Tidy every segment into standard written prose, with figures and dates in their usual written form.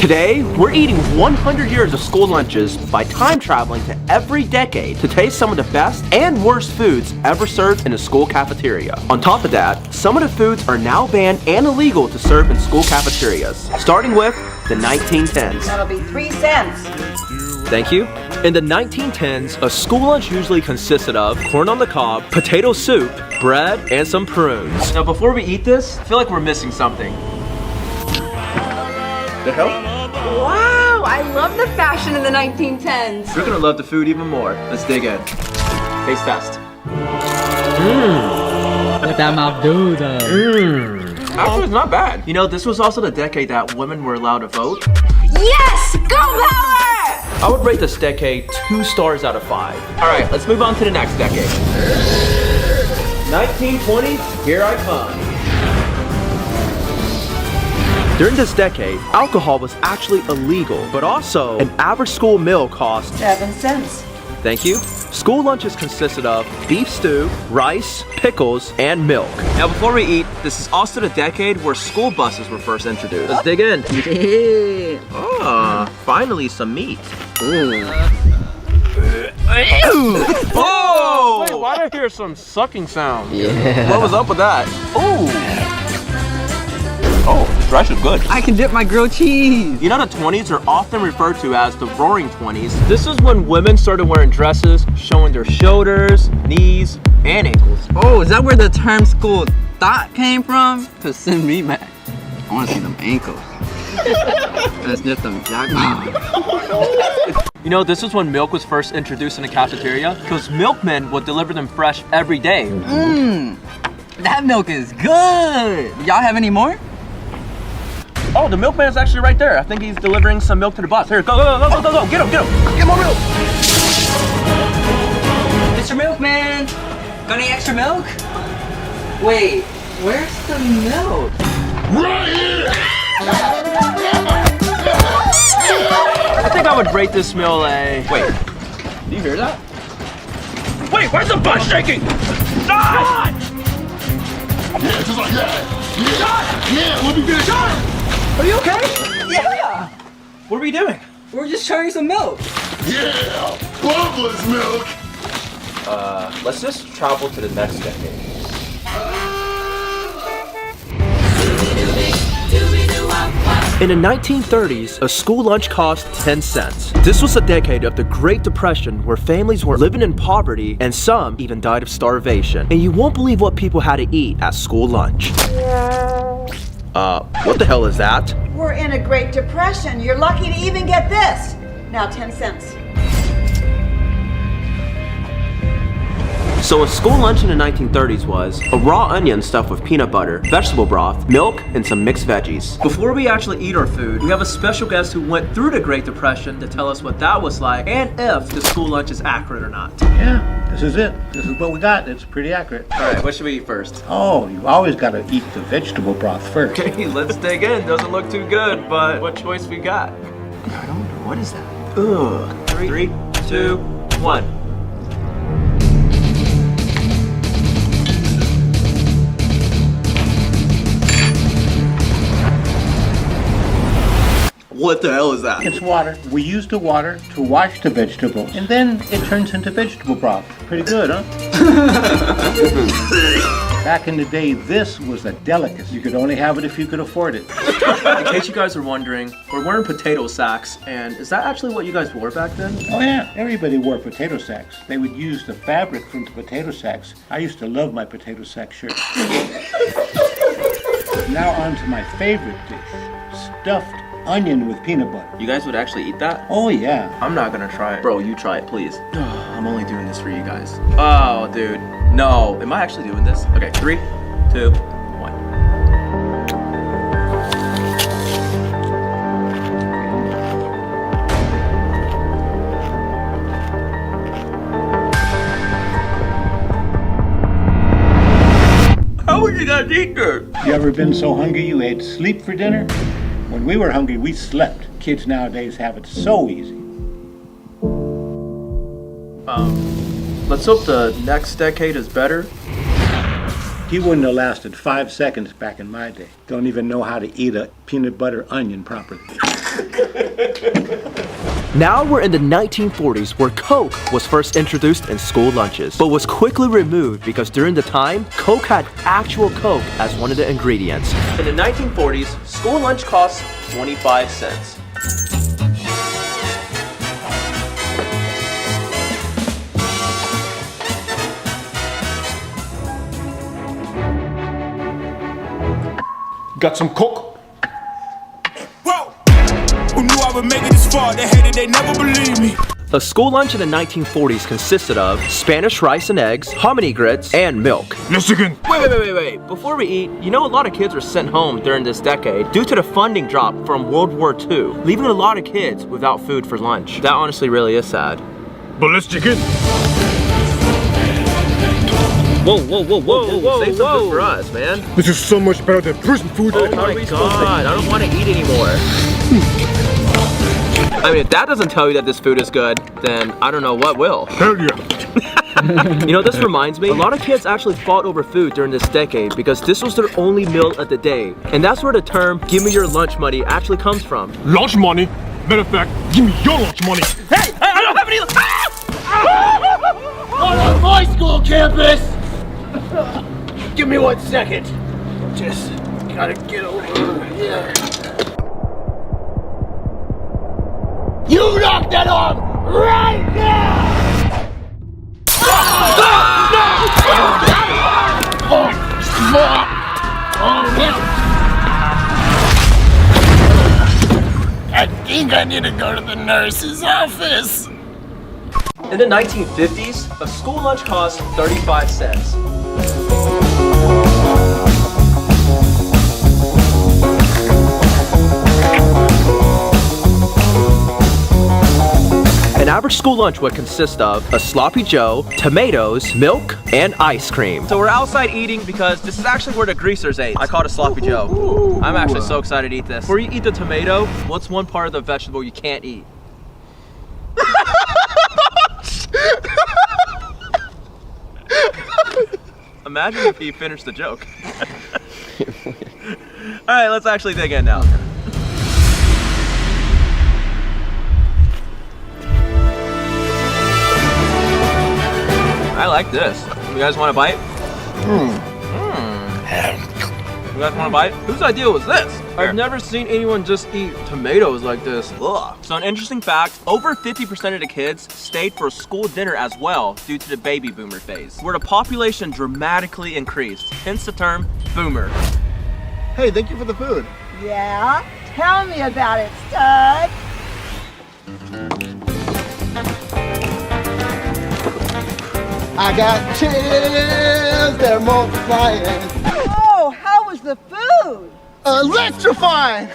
Today, we're eating 100 years of school lunches by time traveling to every decade to taste some of the best and worst foods ever served in a school cafeteria. On top of that, some of the foods are now banned and illegal to serve in school cafeterias, starting with the 1910s. That'll be 3 cents. Thank you. In the 1910s, a school lunch usually consisted of corn on the cob, potato soup, bread, and some prunes. Now before we eat this, I feel like we're missing something. The hell? Wow, I love the fashion in the 1910s. You're gonna love the food even more. Let's dig in. Taste test. What that mouth do though? Actually, it's not bad. You know, this was also the decade that women were allowed to vote. Yes! Girl power! I would rate this decade 2 stars out of 5. All right, let's move on to the next decade. 1920s, here I come. During this decade, alcohol was actually illegal, but also an average school meal cost 7 cents. Thank you. School lunches consisted of beef stew, rice, pickles, and milk. Now before we eat, this is also the decade where school buses were first introduced. Let's dig in. Yeah. Ah, finally some meat. Whoa! Wait, why did I hear some sucking sound? Yeah. What was up with that? Ooh. Oh, this rice is good. I can dip my grilled cheese. You know, the 20s are often referred to as the Roaring 20s. This is when women started wearing dresses, showing their shoulders, knees, and ankles. Oh, is that where the term school thought came from? To send me back. I want to see them ankles. Let's sniff them jack. You know, this is when milk was first introduced in the cafeteria, because milkmen would deliver them fresh every day. Mmm, that milk is good. Y'all have any more? Oh, the milkman's actually right there. I think he's delivering some milk to the bus. Here, go, go, go, go, go, go. Get him, get him. Get more milk. Mr. Milkman, got any extra milk? Wait, where's the milk? I think I would rate this meal a... Wait, do you hear that? Wait, why's the bus shaking? Ah! Yeah, just like that. Yeah, let me get a shot. Are you okay? Yeah, What are we doing? we're just trying some milk. Yeah, Bubba's milk. Let's just travel to the next decade. In the 1930s, a school lunch cost 10 cents. This was a decade of the Great Depression where families were living in poverty and some even died of starvation. And you won't believe what people had to eat at school lunch. What the hell is that? We're in a Great Depression. You're lucky to even get this. Now 10 cents. So a school lunch in the 1930s was a raw onion stuffed with peanut butter, vegetable broth, milk, and some mixed veggies. Before we actually eat our food, we have a special guest who went through the Great Depression to tell us what that was like and if the school lunch is accurate or not. Yeah, this is it. This is what we got. It's pretty accurate. All right, what should we eat first? Oh, you always got to eat the vegetable broth first. Okay, let's dig in. Doesn't look too good, but what choice we got? I don't know. What is that? Ugh. 3, 2, 1. What the hell is that? It's water. We use the water to wash the vegetables, and then it turns into vegetable broth. Pretty good, huh? Back in the day, this was a delicacy. You could only have it if you could afford it. In case you guys are wondering, we're wearing potato sacks, and is that actually what you guys wore back then? Oh yeah, everybody wore potato sacks. They would use the fabric from the potato sacks. I used to love my potato sack shirts. Now on to my favorite dish, stuffed onion with peanut butter. You guys would actually eat that? Oh yeah. I'm not gonna try it. Bro, you try it, please. I'm only doing this for you guys. Oh, dude. No. Am I actually doing this? Okay, 3, 2, 1. How would you guys eat this? You ever been so hungry you ate sleep for dinner? When we were hungry, we slept. Kids nowadays have it so easy. Let's hope the next decade is better. He wouldn't have lasted 5 seconds back in my day. Don't even know how to eat a peanut butter onion properly. Now we're in the 1940s where Coke was first introduced in school lunches, but was quickly removed because during the time, Coke had actual Coke as one of the ingredients. In the 1940s, school lunch cost 25 cents. Got some Coke? Who knew I would make it this far? They hated, they never believed me. A school lunch in the 1940s consisted of Spanish rice and eggs, hominy grits, and milk. Michigan. Wait. Before we eat, you know a lot of kids were sent home during this decade due to the funding drop from World War II, leaving a lot of kids without food for lunch. That honestly really is sad. But let's chicken. Whoa. Save some food for us, man. This is so much better than prison food. Oh my god, I don't want to eat anymore. I mean, if that doesn't tell you that this food is good, then I don't know what will. Hell yeah. You know, this reminds me, a lot of kids actually fought over food during this decade because this was their only meal of the day. And that's where the term, give me your lunch money, actually comes from. Lunch money? Matter of fact, give me your lunch money. Hey, I don't have any On my school campus! Give me 1 second. Just gotta get over here. You knock that off right now! I think I need to go to the nurse's office. In the 1950s, a school lunch cost 35 cents. An average school lunch would consist of a sloppy joe, tomatoes, milk, and ice cream. So we're outside eating because this is actually where the greasers ate. I call it a sloppy joe. I'm actually so excited to eat this. Before you eat the tomato, what's one part of the vegetable you can't eat? Imagine if he finished the joke. All right, let's actually dig in now. I like this. You guys want a bite? You guys want a bite? Whose idea was this? I've never seen anyone just eat tomatoes like this. Ugh. So an interesting fact, over 50% of the kids stayed for a school dinner as well due to the baby boomer phase, where the population dramatically increased, hence the term boomer. Hey, thank you for the food. Yeah? Tell me about it, stud. I got chills, they're multiplying. Oh, how was the food? Electrifying!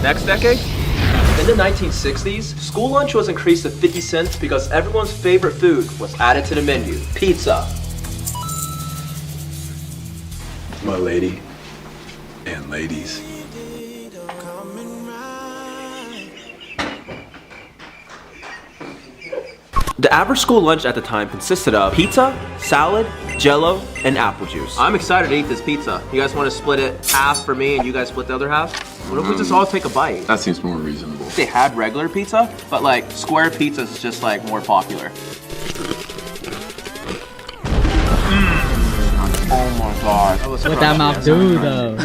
Next decade? In the 1960s, school lunch was increased to 50 cents because everyone's favorite food was added to the menu, pizza. My lady and ladies. The average school lunch at the time consisted of pizza, salad, jello, and apple juice. I'm excited to eat this pizza. You guys want to split it half for me and you guys split the other half? What if we just all take a bite? That seems more reasonable. They had regular pizza, but like square pizza is just like more popular. Oh my god. What that mouth do though?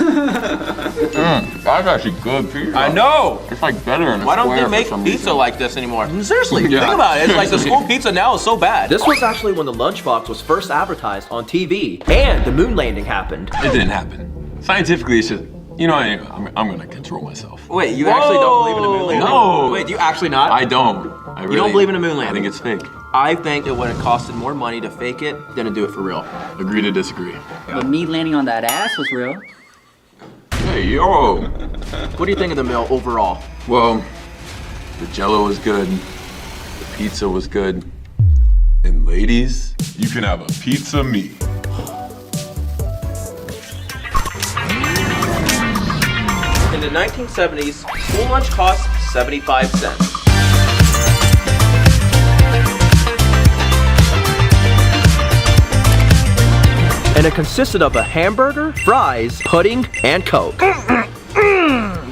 That's actually good pizza. I know! It's like better in a Why don't square they make for some pizza reason. like this anymore? Seriously, Yeah. think about it. It's like the school pizza now is so bad. This was actually when the lunchbox was first advertised on TV, and the moon landing happened. It didn't happen. Scientifically, it's just, you know, I'm gonna control myself. Wait, you actually don't believe in the moon landing? No. Wait, do you actually not? I don't. I really, You don't believe in the moon landing? I think it's fake. I think it would have costed more money to fake it than to do it for real. Agree to disagree. But me landing on that ass was real. Hey, yo. What do you think of the meal overall? Well, the jello was good. The pizza was good. And ladies, you can have a pizza me. In the 1970s, school lunch cost 75 cents. And it consisted of a hamburger, fries, pudding, and Coke.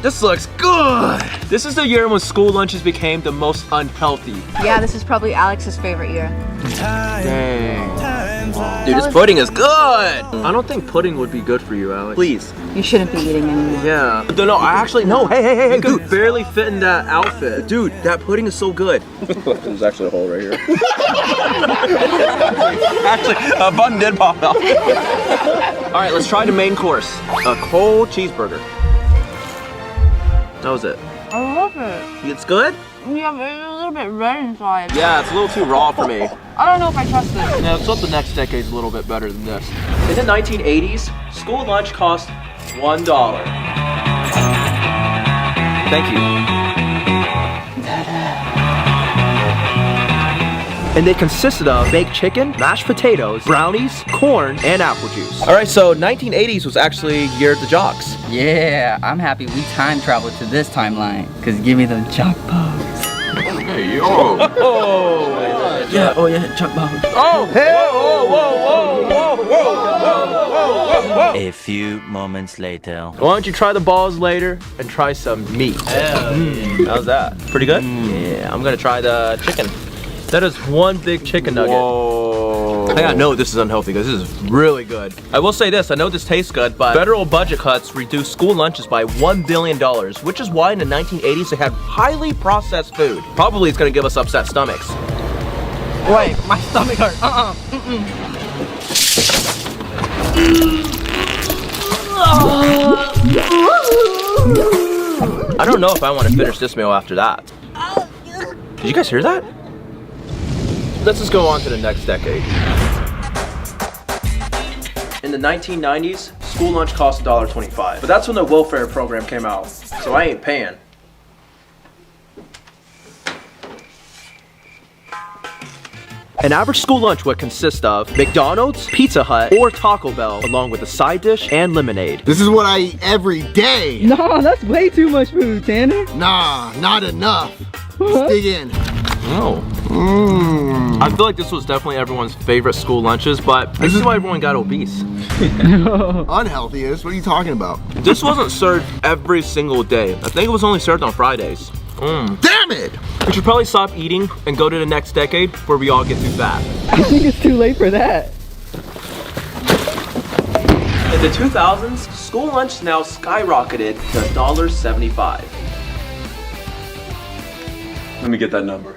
This looks good. This is the year when school lunches became the most unhealthy. Yeah, this is probably Alex's favorite year. Dang. Dude, this pudding is good. I don't think pudding would be good for you, Alex. Please. You shouldn't be eating anymore. Yeah. No, I actually, no. Hey, you could barely fit in that outfit. Dude, that pudding is so good. There's actually a hole right here. Actually, a button did pop out. All right, let's try the main course. A cold cheeseburger. That was it. I love it. It's good? Yeah, but it's a little bit red inside. Yeah, it's a little too raw for me. I don't know if I trust it. Yeah, let's hope the next decade's a little bit better than this. In the 1980s, school lunch cost $1. Thank you. And they consisted of baked chicken, mashed potatoes, brownies, corn, and apple juice. All right, so 1980s was actually year of the jocks. Yeah, I'm happy we time traveled to this timeline. Cause give me them chalk bugs. Hey, yo. Yeah, oh yeah, chalk bugs. Oh, hell, whoa. A few moments later. Why don't you try the balls later and try some meat? How's that? Pretty good? Yeah, I'm gonna try the chicken. That is one big chicken nugget. Whoa. I gotta know this is unhealthy because this is really good. I will say this, I know this tastes good, but federal budget cuts reduced school lunches by $1 billion, which is why in the 1980s they had highly processed food. Probably it's gonna give us upset stomachs. Wait, my stomach hurts. I don't know if I want to finish this meal after that. Did you guys hear that? Let's just go on to the next decade. In the 1990s, school lunch cost $1.25. But that's when the welfare program came out, so I ain't paying. An average school lunch would consist of McDonald's, Pizza Hut, or Taco Bell, along with a side dish and lemonade. This is what I eat every day. No, that's way too much food, Tanner. Nah, not enough. Let's dig in. Oh. I feel like this was definitely everyone's favorite school lunches, but this is why everyone got obese. Unhealthiest? What are you talking about? This wasn't served every single day. I think it was only served on Fridays. Damn it! We should probably stop eating and go to the next decade where we all get too fat. I think it's too late for that. In the 2000s, school lunch now skyrocketed to $1.75. Let me get that number.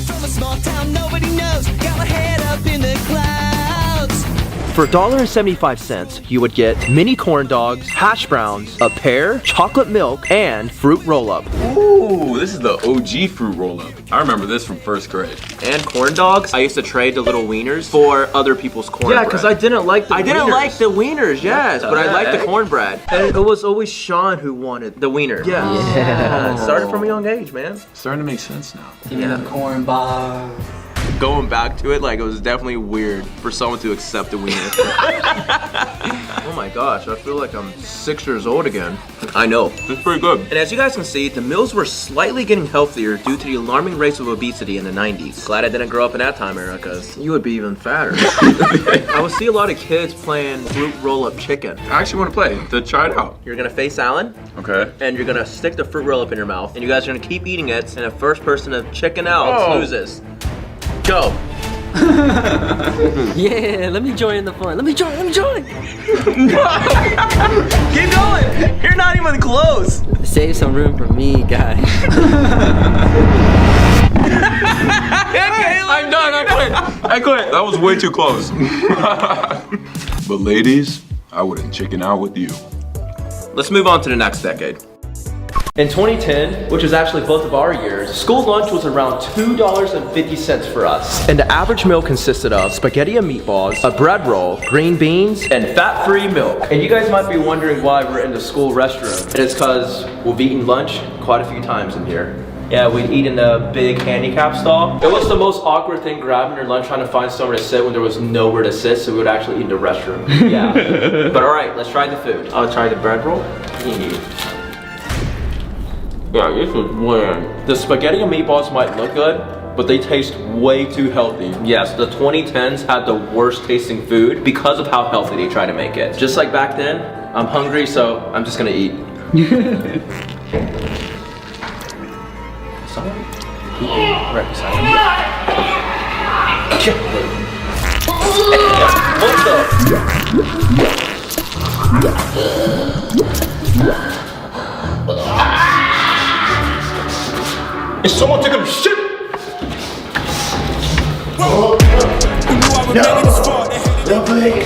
From a small town nobody knows, got my head up in the clouds. For $1.75, you would get mini corn dogs, hash browns, a pear, chocolate milk, and fruit roll-up. Ooh, this is the OG fruit roll-up. I remember this from first grade. And corn dogs, I used to trade the little wieners for other people's cornbread. Yeah, because I didn't like the wieners. I didn't like the wieners, yes, but I liked the cornbread. And it was always Sean who wanted the wiener. Yeah. It started from a young age, man. Starting to make sense now. Give me them corn bugs. Going back to it, like, it was definitely weird for someone to accept a wiener. Oh my gosh, I feel like I'm 6 years old again. I know. It's pretty good. And as you guys can see, the meals were slightly getting healthier due to the alarming rates of obesity in the 90s. Glad I didn't grow up in that time era, because you would be even fatter. I would see a lot of kids playing fruit roll-up chicken. I actually want to play. Try it out. You're gonna face Alan. Okay. And you're gonna stick the fruit roll-up in your mouth, and you guys are gonna keep eating it, and the first person to chicken out loses. Go. Yeah, let me join the fun. Let me join. Keep going. You're not even close. Save some room for me, guys. I'm done. I quit. That was way too close. But ladies, I wouldn't chicken out with you. Let's move on to the next decade. In 2010, which is actually both of our years, school lunch was around $2.50 for us. And the average meal consisted of spaghetti and meatballs, a bread roll, green beans, and fat-free milk. And you guys might be wondering why we're in the school restroom. And it's because we've eaten lunch quite a few times in here. Yeah, we'd eat in the big handicap stall. It was the most awkward thing, grabbing your lunch, trying to find somewhere to sit when there was nowhere to sit, so we would actually eat in the restroom. Yeah. But all right, let's try the food. I'll try the bread roll. Yeah, this was weird. The spaghetti and meatballs might look good, but they taste way too healthy. Yes, the 2010s had the worst tasting food because of how healthy they try to make it. Just like back then, I'm hungry, so I'm just gonna eat. Someone? Right beside me. What the? Is someone taking a shit? No, please.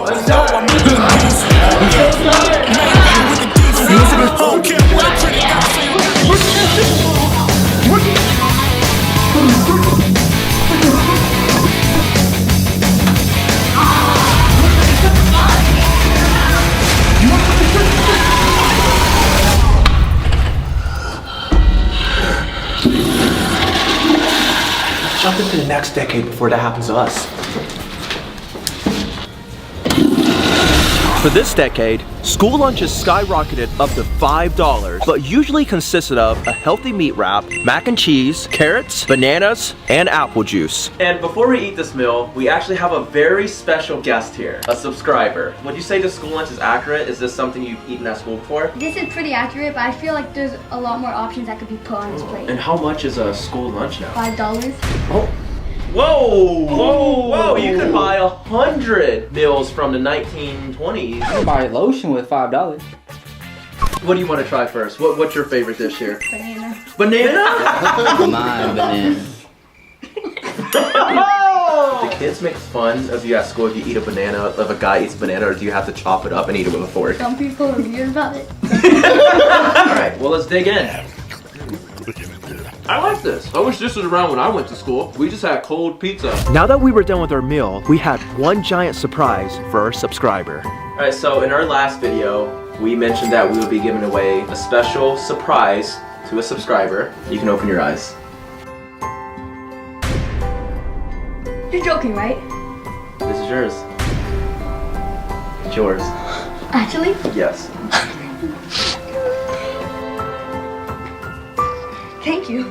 I'm sorry. Jump into the next decade before that happens to us. For this decade, school lunches skyrocketed up to $5, but usually consisted of a healthy meat wrap, mac and cheese, carrots, bananas, and apple juice. And before we eat this meal, we actually have a very special guest here, a subscriber. Would you say the school lunch is accurate? Is this something you've eaten at school before? This is pretty accurate, but I feel like there's a lot more options that could be put on this plate. And how much is a school lunch now? $5. Oh. Whoa, whoa, whoa, you could buy 100 meals from the 1920s. You can buy lotion with $5. What do you want to try first? What's your favorite dish here? Banana. Banana? Mine, banana. Do kids make fun of you at school if you eat a banana, if a guy eats a banana, or do you have to chop it up and eat it with a fork? Some people are weird about it. Alright, well let's dig in. I like this. I wish this was around when I went to school. We just had cold pizza. Now that we were done with our meal, we had one giant surprise for our subscriber. Alright, so in our last video, we mentioned that we would be giving away a special surprise to a subscriber. You can open your eyes. You're joking, right? This is yours. It's yours. Actually? Yes. Thank you.